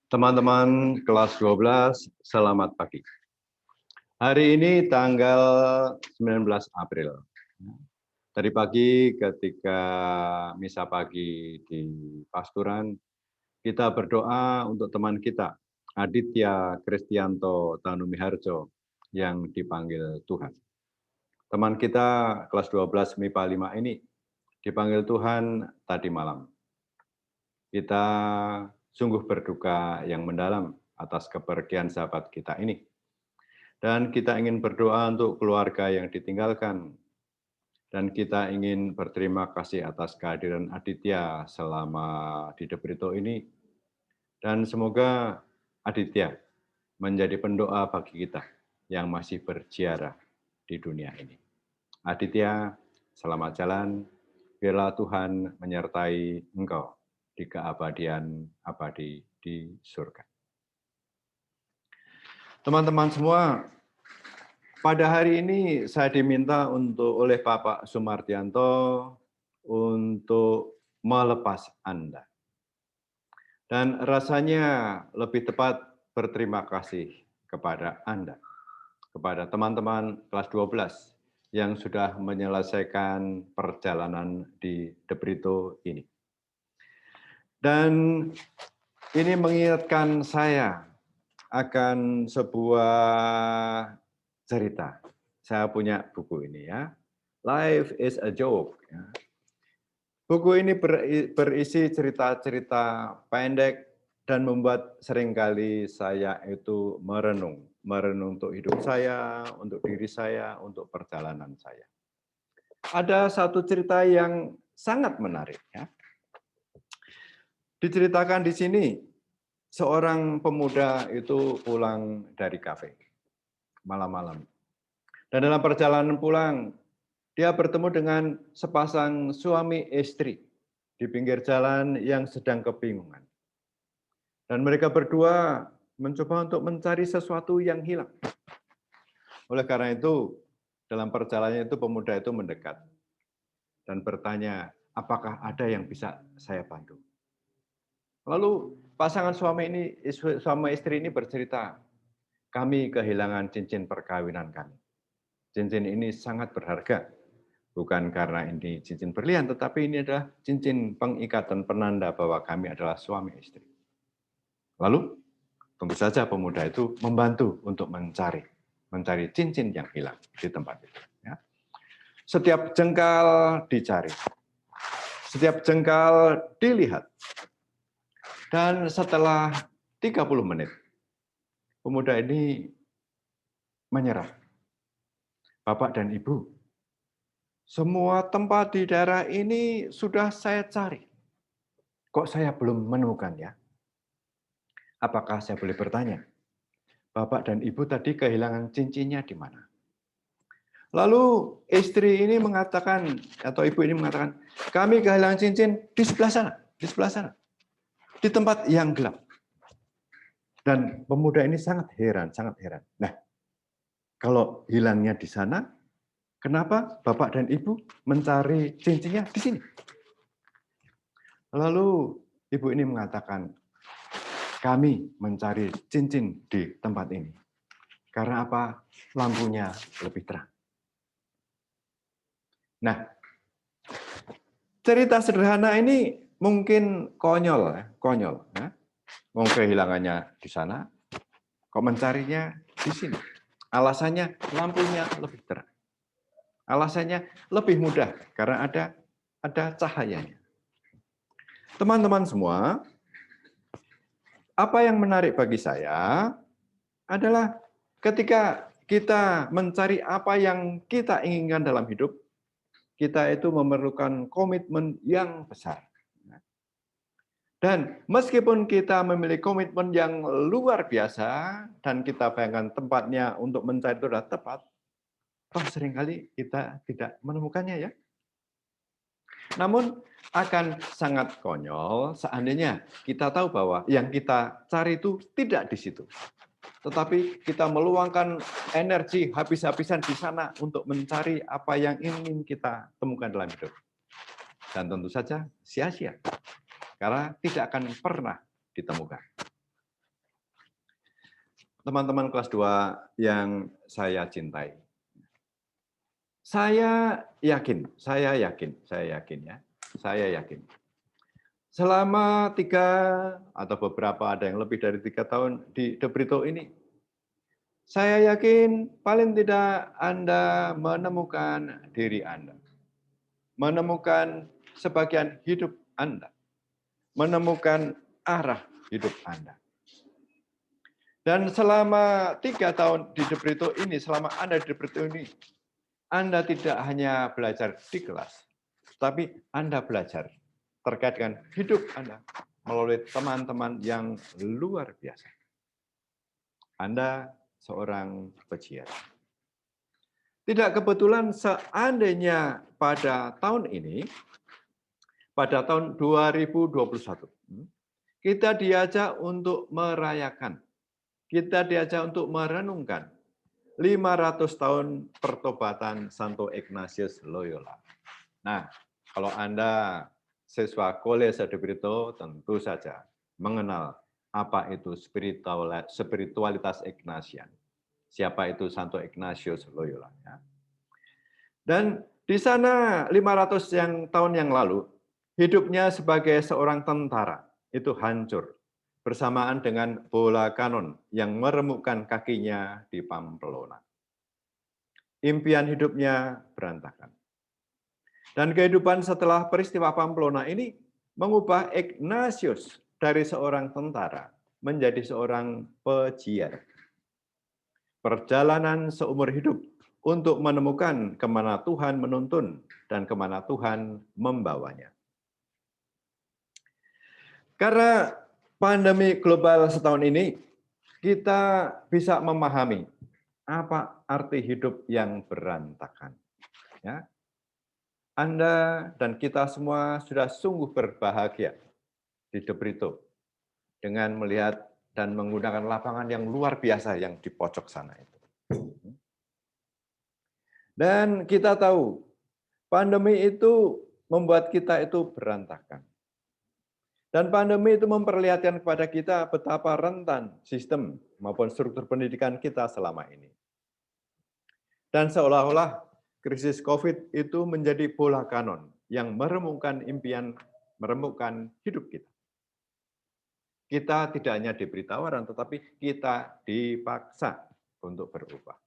Teman-teman kelas 12, selamat pagi. Hari ini tanggal 19 April. Tadi pagi ketika misa pagi di pasturan, kita berdoa untuk teman kita, Aditya Kristianto Tanumiharjo, yang dipanggil Tuhan. Teman kita kelas 12 MIPA 5 ini dipanggil Tuhan tadi malam. Kita sungguh berduka yang mendalam atas kepergian sahabat kita ini. Dan kita ingin berdoa untuk keluarga yang ditinggalkan. Dan kita ingin berterima kasih atas kehadiran Aditya selama di Debrito ini. Dan semoga Aditya menjadi pendoa bagi kita yang masih berziarah di dunia ini. Aditya, selamat jalan. Biarlah Tuhan menyertai engkau di keabadian abadi di surga. Teman-teman semua, pada hari ini saya diminta oleh Bapak Sumartianto untuk melepas Anda. Dan rasanya lebih tepat berterima kasih kepada Anda, kepada teman-teman kelas 12 yang sudah menyelesaikan perjalanan di Debrito ini. Dan ini mengingatkan saya akan sebuah cerita. Saya punya buku ini ya. Life is a joke. Buku ini berisi cerita-cerita pendek dan membuat seringkali saya itu merenung untuk hidup saya, untuk diri saya, untuk perjalanan saya. Ada satu cerita yang sangat menarik ya. Diceritakan di sini, seorang pemuda itu pulang dari kafe malam-malam. Dan dalam perjalanan pulang, dia bertemu dengan sepasang suami istri di pinggir jalan yang sedang kebingungan. Dan mereka berdua mencoba untuk mencari sesuatu yang hilang. Oleh karena itu, dalam perjalanannya itu pemuda itu mendekat dan bertanya, apakah ada yang bisa saya bantu? Lalu pasangan suami istri ini bercerita, kami kehilangan cincin perkawinan kami. Cincin ini sangat berharga, bukan karena ini cincin berlian, tetapi ini adalah cincin pengikatan penanda bahwa kami adalah suami istri. Lalu tentu saja pemuda itu membantu untuk mencari cincin yang hilang di tempat itu. Ya. Setiap jengkal dicari, setiap jengkal dilihat. Dan setelah 30 menit, pemuda ini menyerah. Bapak dan Ibu, semua tempat di daerah ini sudah saya cari. Kok saya belum menemukannya? Apakah saya boleh bertanya? Bapak dan Ibu tadi kehilangan cincinnya di mana? Lalu istri ini mengatakan, atau ibu ini mengatakan, kami kehilangan cincin di sebelah sana, di tempat yang gelap. Dan pemuda ini sangat heran. Nah, kalau hilangnya di sana, kenapa Bapak dan Ibu mencari cincinnya di sini? Lalu ibu ini mengatakan, kami mencari cincin di tempat ini. Karena apa? Lampunya lebih terang. Nah, cerita sederhana ini mungkin konyol. Ya. Mau kehilangannya di sana, kok mencarinya di sini. Alasannya lampunya lebih terang. Alasannya lebih mudah karena ada cahayanya. Teman-teman semua, apa yang menarik bagi saya adalah ketika kita mencari apa yang kita inginkan dalam hidup, kita itu memerlukan komitmen yang besar. Dan meskipun kita memiliki komitmen yang luar biasa, dan kita bayangkan tempatnya untuk mencari itu adalah tepat, toh seringkali kita tidak menemukannya ya. Namun akan sangat konyol seandainya kita tahu bahwa yang kita cari itu tidak di situ. Tetapi kita meluangkan energi habis-habisan di sana untuk mencari apa yang ingin kita temukan dalam hidup. Dan tentu saja sia-sia, karena tidak akan pernah ditemukan. teman-teman kelas 2 yang saya cintai. Saya yakin ya, saya yakin. Selama 3 atau beberapa ada yang lebih dari 3 tahun di The Brito ini, saya yakin paling tidak Anda menemukan diri Anda, menemukan sebagian hidup Anda, menemukan arah hidup Anda. Dan selama 3 tahun di The Brito ini, selama Anda di The Brito ini, Anda tidak hanya belajar di kelas, tapi Anda belajar terkait dengan hidup Anda melalui teman-teman yang luar biasa. Anda seorang peziarah. Tidak kebetulan seandainya pada tahun ini, pada tahun 2021, kita diajak untuk merayakan, kita diajak untuk merenungkan 500 tahun pertobatan Santo Ignatius Loyola. Nah, kalau Anda siswa Kolese de Brito tentu saja mengenal apa itu spiritualitas Ignatian. Siapa itu Santo Ignatius Loyola. Ya. Dan di sana 500 tahun yang lalu, hidupnya sebagai seorang tentara itu hancur bersamaan dengan bola kanon yang meremukkan kakinya di Pamplona. Impian hidupnya berantakan. Dan kehidupan setelah peristiwa Pamplona ini mengubah Ignatius dari seorang tentara menjadi seorang peziarah. Perjalanan seumur hidup untuk menemukan kemana Tuhan menuntun dan kemana Tuhan membawanya. Karena pandemi global setahun ini, kita bisa memahami apa arti hidup yang berantakan. Ya, Anda dan kita semua sudah sungguh berbahagia di The Brito dengan melihat dan menggunakan lapangan yang luar biasa yang di pojok sana itu. Dan kita tahu pandemi itu membuat kita itu berantakan. Dan pandemi itu memperlihatkan kepada kita betapa rentan sistem maupun struktur pendidikan kita selama ini. Dan seolah-olah krisis COVID itu menjadi bola kanon yang meremukkan impian, meremukkan hidup kita. Kita tidak hanya diberi tawaran, tetapi kita dipaksa untuk berubah.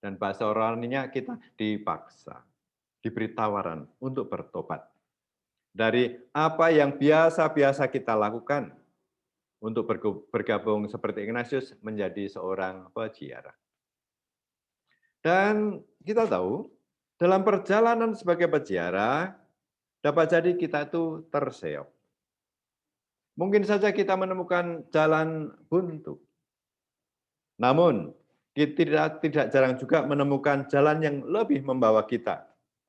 Dan bahasa orangnya kita dipaksa, diberi tawaran untuk bertobat. Dari apa yang biasa-biasa kita lakukan untuk bergabung seperti Ignatius menjadi seorang peziarah. Dan kita tahu, dalam perjalanan sebagai peziarah, dapat jadi kita itu terseok. Mungkin saja kita menemukan jalan buntu. Namun, kita tidak jarang juga menemukan jalan yang lebih membawa kita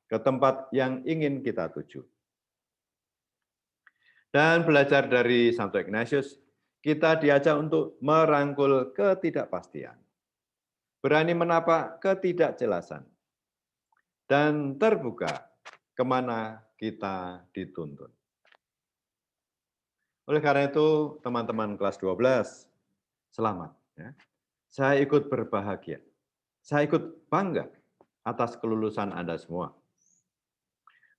ke tempat yang ingin kita tuju. Dan belajar dari Santo Ignatius, kita diajak untuk merangkul ketidakpastian, berani menapak ketidakjelasan, dan terbuka kemana kita dituntun. Oleh karena itu, teman-teman kelas 12, selamat. Ya. Saya ikut berbahagia. Saya ikut bangga atas kelulusan Anda semua.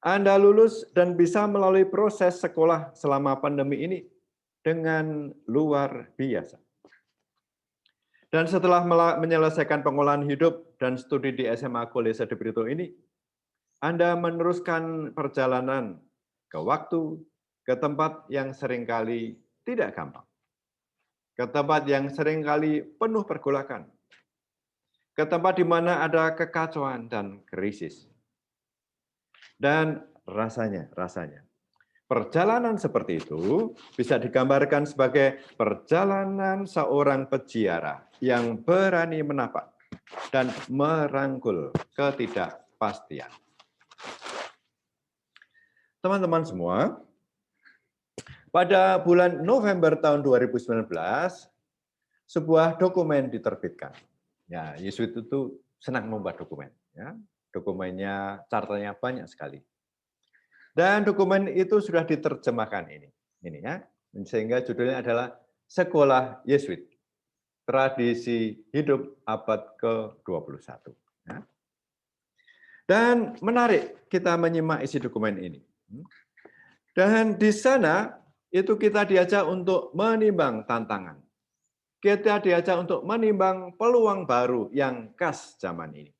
Anda lulus dan bisa melalui proses sekolah selama pandemi ini dengan luar biasa. Dan setelah menyelesaikan pengolahan hidup dan studi di SMA Kolese de Brito ini, Anda meneruskan perjalanan ke waktu, ke tempat yang seringkali tidak gampang, ke tempat yang seringkali penuh pergolakan, ke tempat di mana ada kekacauan dan krisis. Dan rasanya, perjalanan seperti itu bisa digambarkan sebagai perjalanan seorang peziarah yang berani menapak dan merangkul ketidakpastian. Teman-teman semua, pada bulan November tahun 2019, sebuah dokumen diterbitkan. Ya, Yesuit itu senang membuat dokumen. Ya. Dokumennya, chartanya banyak sekali. Dan dokumen itu sudah diterjemahkan ini ya, sehingga judulnya adalah Sekolah Yesuit. tradisi hidup abad ke-21. Ya. Dan menarik kita menyimak isi dokumen ini. Dan di sana itu kita diajak untuk menimbang tantangan. Kita diajak untuk menimbang peluang baru yang khas zaman ini.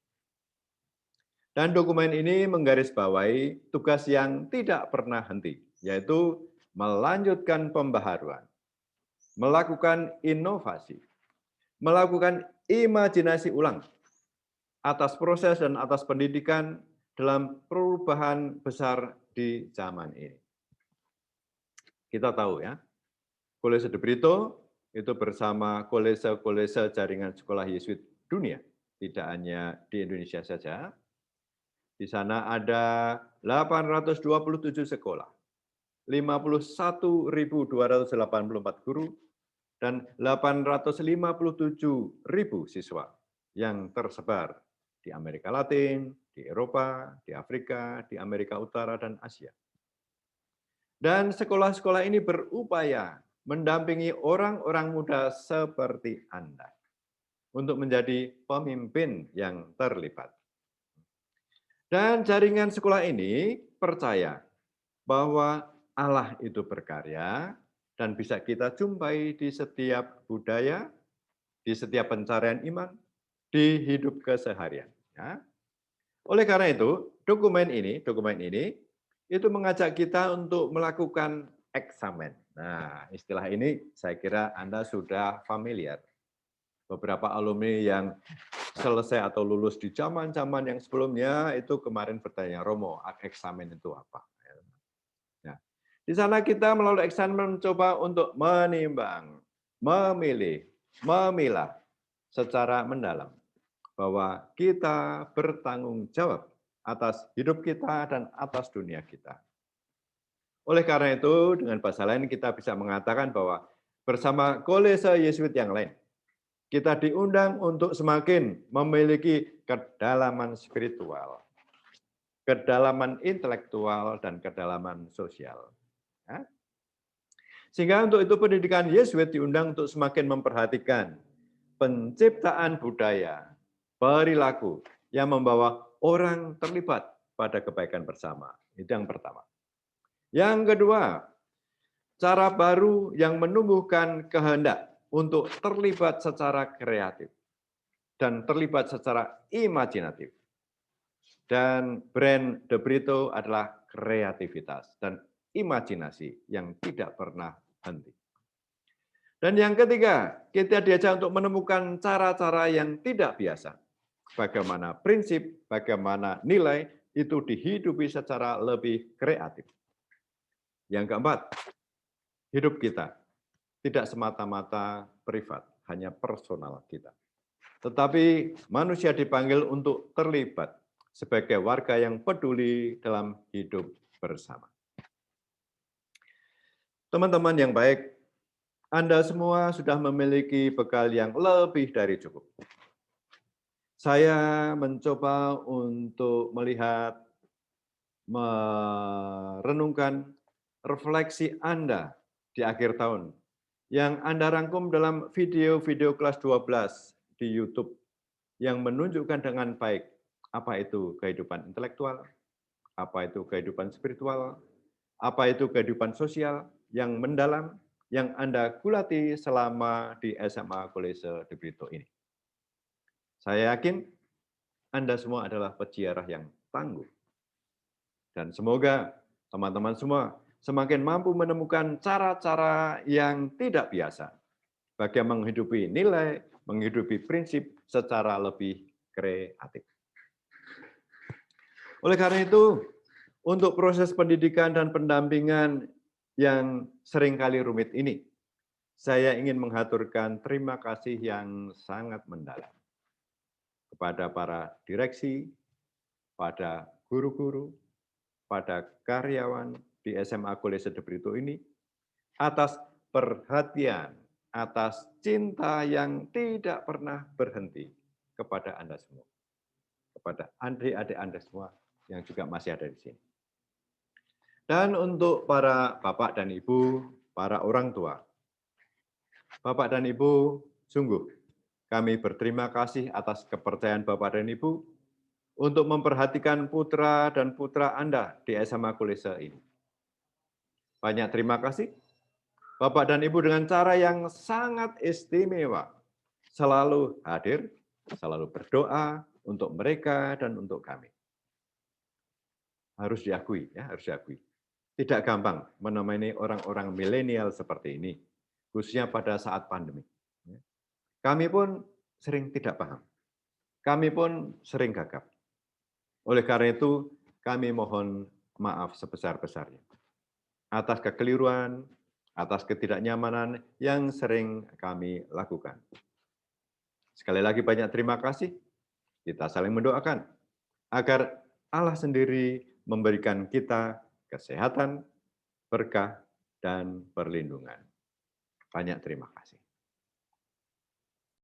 Dan dokumen ini menggarisbawahi tugas yang tidak pernah henti, yaitu melanjutkan pembaharuan, melakukan inovasi, melakukan imajinasi ulang atas proses dan atas pendidikan dalam perubahan besar di zaman ini. Kita tahu ya, Kolese de Brito itu bersama kolese-kolese jaringan sekolah Yesuit dunia, tidak hanya di Indonesia saja. Di sana ada 827 sekolah, 51.284 guru, dan 857.000 siswa yang tersebar di Amerika Latin, di Eropa, di Afrika, di Amerika Utara, dan Asia. Dan sekolah-sekolah ini berupaya mendampingi orang-orang muda seperti Anda untuk menjadi pemimpin yang terlibat. Dan jaringan sekolah ini percaya bahwa Allah itu berkarya dan bisa kita jumpai di setiap budaya, di setiap pencarian iman, di hidup keseharian. Ya. Oleh karena itu, dokumen ini itu mengajak kita untuk melakukan eksamen. Nah, istilah ini saya kira Anda sudah familiar. Beberapa alumni yang selesai atau lulus di zaman-zaman yang sebelumnya itu kemarin bertanya, Romo, eksamen itu apa? Nah, di sana kita melalui eksamen mencoba untuk menimbang, memilih, memilah secara mendalam bahwa kita bertanggung jawab atas hidup kita dan atas dunia kita. Oleh karena itu, dengan bahasa lain kita bisa mengatakan bahwa bersama kolese Yesuit yang lain, kita diundang untuk semakin memiliki kedalaman spiritual, kedalaman intelektual, dan kedalaman sosial. Ya. Sehingga untuk itu pendidikan Yesuit diundang untuk semakin memperhatikan penciptaan budaya, perilaku yang membawa orang terlibat pada kebaikan bersama. Itu yang pertama. Yang kedua, cara baru yang menumbuhkan kehendak untuk terlibat secara kreatif dan terlibat secara imajinatif. Dan brand De Brito adalah kreativitas dan imajinasi yang tidak pernah henti. Dan yang ketiga, kita diajak untuk menemukan cara-cara yang tidak biasa. Bagaimana prinsip, bagaimana nilai itu dihidupi secara lebih kreatif. Yang keempat, hidup kita tidak semata-mata privat, hanya personal kita. Tetapi manusia dipanggil untuk terlibat sebagai warga yang peduli dalam hidup bersama. Teman-teman yang baik, Anda semua sudah memiliki bekal yang lebih dari cukup. Saya mencoba untuk melihat, merenungkan refleksi Anda di akhir tahun yang Anda rangkum dalam video-video kelas 12 di YouTube yang menunjukkan dengan baik apa itu kehidupan intelektual, apa itu kehidupan spiritual, apa itu kehidupan sosial yang mendalam yang Anda gulati selama di SMA Kolese de Brito ini. Saya yakin Anda semua adalah peziarah yang tangguh. Dan semoga teman-teman semua semakin mampu menemukan cara-cara yang tidak biasa bagi menghidupi nilai, menghidupi prinsip secara lebih kreatif. Oleh karena itu, untuk proses pendidikan dan pendampingan yang seringkali rumit ini, saya ingin mengaturkan terima kasih yang sangat mendalam kepada para direksi, pada guru-guru, pada karyawan di SMA Kolese de Brito ini, atas perhatian, atas cinta yang tidak pernah berhenti kepada Anda semua, kepada adik-adik Anda semua yang juga masih ada di sini. Dan untuk para bapak dan ibu, para orang tua, bapak dan ibu Sungguh, kami berterima kasih atas kepercayaan Bapak dan Ibu untuk memperhatikan putra dan putra Anda di SMA Kulese ini. Banyak terima kasih, Bapak dan Ibu dengan cara yang sangat istimewa. Selalu hadir, selalu berdoa untuk mereka dan untuk kami. Harus diakui, ya, harus diakui. Tidak gampang menemani orang-orang milenial seperti ini, khususnya pada saat pandemi. Kami pun sering tidak paham. Kami pun sering gagap. Oleh karena itu, kami mohon maaf sebesar-besarnya atas kekeliruan, atas ketidaknyamanan yang sering kami lakukan. Sekali lagi banyak terima kasih. Kita saling mendoakan agar Allah sendiri memberikan kita kesehatan, berkah, dan perlindungan. Banyak terima kasih.